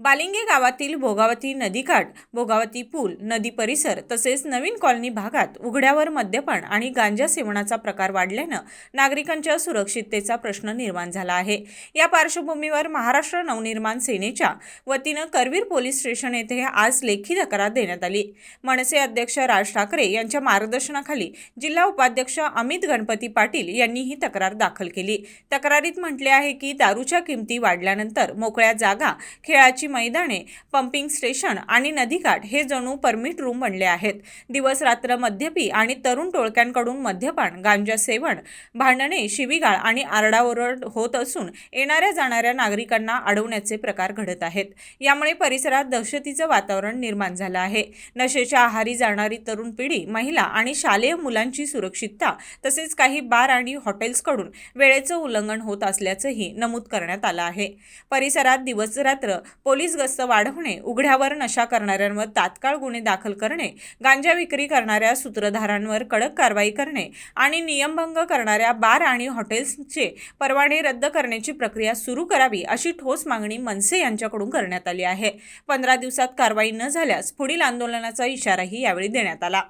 बालिंगे गावातील भोगावती नदीकाठ, भोगावती पूल, नदी परिसर तसेच नवीन कॉलनी भागात उघड्यावर मद्यपान आणि गांजा सेवनाचा प्रकार वाढल्यानं नागरिकांच्या सुरक्षिततेचा प्रश्न निर्माण झाला आहे। या पार्श्वभूमीवर महाराष्ट्र नवनिर्माण सेनेच्या वतीनं करवीर पोलीस स्टेशन येथे आज लेखी तक्रार देण्यात आली। मनसे अध्यक्ष राज ठाकरे यांच्या मार्गदर्शनाखाली जिल्हा उपाध्यक्ष अमित गणपती पाटील यांनी ही तक्रार दाखल केली। तक्रारीत म्हटले आहे की दारूच्या किमती वाढल्यानंतर मोकळ्या जागा, खेळाची मैदाने, पंपिंग स्टेशन आणि नदीकाठ हे जणू परमिट रूम बनले आहेत। दिवस रात्र मद्यपी आणि तरुण टोळक्यांकडून मद्यपान, गांजा सेवन, भांडणे, शिवीगाळ आणि आरडाओरड होत असून येणाऱ्या जाणाऱ्या नागरिकांना अडवण्याचे प्रकार घडत आहेत। यामुळे परिसरात दहशतीचं वातावरण निर्माण झालं आहे। नशेच्या आहारी जाणारी तरुण पिढी, महिला आणि शालेय मुलांची सुरक्षितता तसेच काही बार आणि हॉटेल्सकडून वेळेचं उल्लंघन होत असल्याचंही नमूद करण्यात आलं आहे। परिसरात दिवस रात्र पोलीस गस्त वाढवणे, उघड्यावर नशा करणाऱ्यांवर तात्काळ गुन्हे दाखल करणे, गांजा विक्री करणाऱ्या सूत्रधारांवर कडक कारवाई करणे आणि नियमभंग करणाऱ्या बार आणि हॉटेल्सचे परवाने रद्द करण्याची प्रक्रिया सुरू करावी अशी ठोस मागणी मनसे यांच्याकडून करण्यात आली आहे। 15 दिवसात कारवाई न झाल्यास पुढील आंदोलनाचा इशाराही यावेळी देण्यात आला।